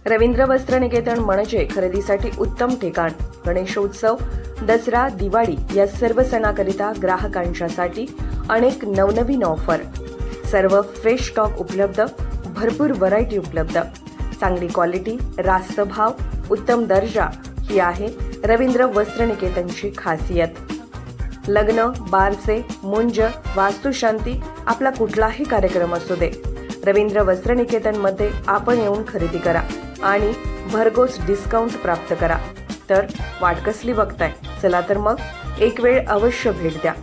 रवींद्र वस्त्रनिकेतन म्हणजे खरेदीसाठी उत्तम ठिकाण। गणेशोत्सव, दसरा, दिवाळी या सर्व सणाकरिता ग्राहकांच्यासाठी अनेक नवनवीन ऑफर, सर्व फ्रेश स्टॉक उपलब्ध, भरपूर व्हरायटी उपलब्ध, चांगली क्वालिटी, रास्त भाव, उत्तम दर्जा ही आहे रवींद्र वस्त्रनिकेतनची खासियत। लग्न, बारसे, मुंज, वास्तुशांती आपला कुठलाही कार्यक्रम असू दे, रवींद्र वस्त्रनिकेतनमध्ये आपण येऊन खरेदी करा आणि भरघोस डिस्काउंट प्राप्त करा। तर वाट कसली बघताय? चला तर मग एक वेळ अवश्य भेट द्या।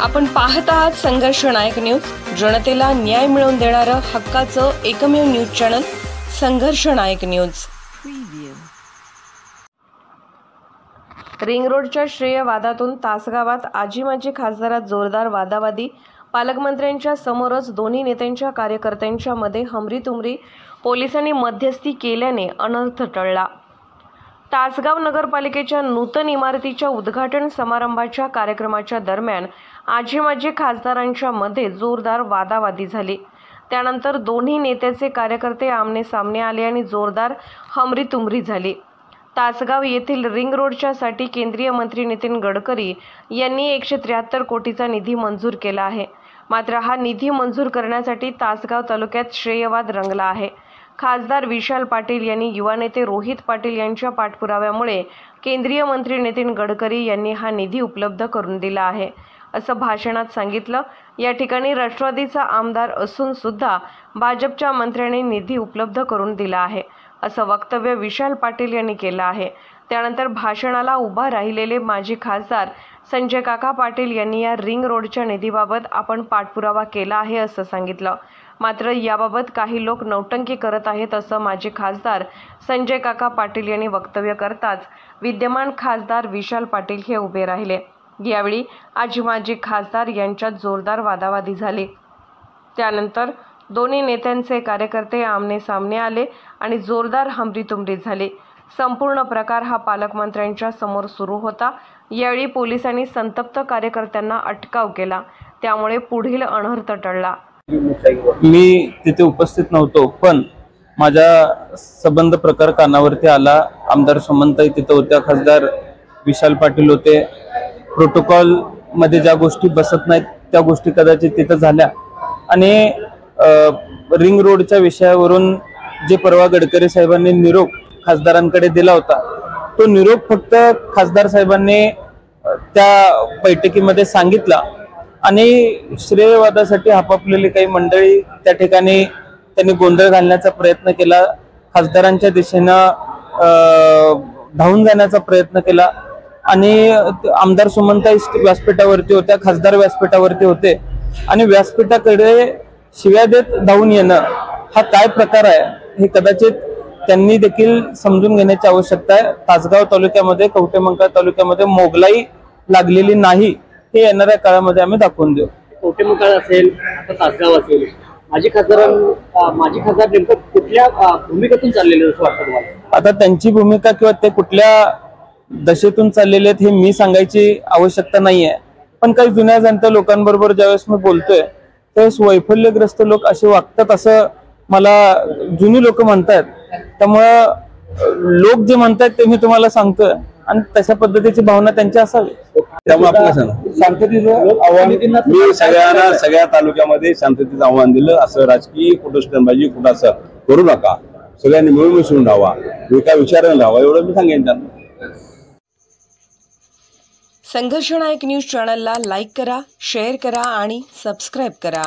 आपण पाहत आहात संघर्ष नायक न्यूज, जनतेला न्याय मिळवून देणारं हक्काचं एकमेव न्यूज चॅनल संघर्ष नायक न्यूज। रिंग रोडच्या श्रेय वादातून तासगावात आजी-माजी खासदारात जोरदार वादावादी। पालकमंत्र्यांच्या समोरच दोन्ही नेत्यांच्या कार्यकर्त्यांच्या मध्ये हमरी-तुमरी, पोलिसांनी मध्यस्थी केल्याने अनर्थ टळला। तासगाव नगरपालिकेच्या नूतन इमारतीच्या उद्घाटन समारंभाच्या कार्यक्रमाच्या दरम्यान आजी-माजी खासदारांच्या मध्ये जोरदार वादावादी झाली। त्यानंतर दोन्ही नेत्याचे कार्यकर्ते आमने-सामने आले आणि जोरदार हमरी-तुमरी झाली। तासगाव येथील रिंग रोडच्या साठी केंद्रीय मंत्री नितीन गडकरी यांनी 173 कोटीचा निधी मंजूर केला आहे। मात्र हा निधी मंजूर करण्यासाठी तासगाव तालुक्यात श्रेयवाद रंगला आहे। खासदार विशाल पाटील यांनी युवा नेते रोहित पाटील यांच्या पाठपुराव्यामुळे केंद्रीय मंत्री नितीन गडकरी यांनी हा निधी उपलब्ध करून दिला आहे, असं भाषणात सांगितलं। या ठिकाणी राष्ट्रवादीचा आमदार असून सुद्धा भाजपच्या मंत्र्यांनी निधी उपलब्ध करून दिला आहे, असं वक्तव्य विशाल पाटील यांनी केलं आहे। त्यानंतर भाषणाला उभा राहिलेले माजी खासदार संजय काका पाटील यांनी या रिंग रोडच्या निधीबाबत आपण पाठपुरावा केला आहे असं सांगितलं। मात्र याबाबत काही लोक नौटंकी करत आहेत असं माजी खासदार संजय काका पाटील यांनी वक्तव्य करताच विद्यमान खासदार विशाल पाटील हे उभे राहिले। यावेळी आजी-माजी खासदार यांच्यात जोरदार वादावादी झाली। त्यानंतर दोन्ही नेत्यांचे कार्यकर्ते आमने-सामने आले आणि जोरदार हमरी-तुमरी झाली। संपूर्ण प्रकार हा पालकमंत्र्यांच्या समोर सुरू होता। यावेळी पोलिसांनी संतप्त कार्यकर्त्यांना अटकाव केला, त्यामुळे पुढील अनर्थ टळला। मी तिथे उपस्थित नव्हतो, पण माझ्या संबंध प्रकार कानावरती आला। आमदार सुमनताई तिथे होत्या, खासदार विशाल पाटील होते। प्रोटोकॉल मध्ये ज्या गोष्टी बसत नाहीत त्या गोष्टी कदाचित तिथे झाल्या आणि रिंग रोडच्या विषयावरून जे परवा गडकरी साहेबांनी निरोप खासदारांकडे दिला होता, तो निरोप फक्त खासदार साहेबांनी त्या बैठकीमध्ये सांगितला आणि श्रेयवादासाठी हापापलेली काही मंडळी त्या ठिकाणी त्यांनी गोंधळ घालण्याचा प्रयत्न केला, खासदारांच्या दिशेनं धावून जाण्याचा प्रयत्न केला आणि आमदार सुमनताई व्यासपीठावरती होत्या, खासदार व्यासपीठावरती होते आणि व्यासपीठाकडे शिव्या देत धावून येणं हा काय प्रकार आहे हे कदाचित त्यांनी देखील समजून घेण्याची आवश्यकता आहे। तासगाव तालुक्यामध्ये, कवठेमंकाळ तालुक्यामध्ये मोगलाई लागलेली नाही हे येणाऱ्या काळामध्ये आम्ही दाखवून देऊ। कवठेमंकाळ असेल, आता तासगाव असेल, माजी खासदार नेमकं कुठल्या भूमिकेतून चाललेले असं वाटतं तुम्हाला? आता त्यांची भूमिका किंवा ते कुठल्या दशेतून चाललेले आहेत हे मी सांगायची आवश्यकता नाहीये, पण काही जुन्या जाणत्या लोकांबरोबर ज्यावेळेस मी बोलतोय त्यावेळेस वैफल्यग्रस्त लोक असे वागतात असं मला जुनी लोक म्हणतात। त्यामुळं लोक जे म्हणतात ते मी तुम्हाला सांगतोय आणि तशा पद्धतीची भावना त्यांची असावी। त्यामुळे आपलं शांततेचं आव्हान मी सगळ्या तालुक्यामध्ये शांततेचं आव्हान दिलं। असं राजकीय कुटुंबाजी कुठं असं करू नका, सगळ्यांनी मिळून मिसळून राहावा, एका विचाराने राहावा एवढं मी सांगेन त्यांना। संघर्ष नायक न्यूज चॅनलला लाईक करा, शेअर करा आणि सबस्क्राईब करा।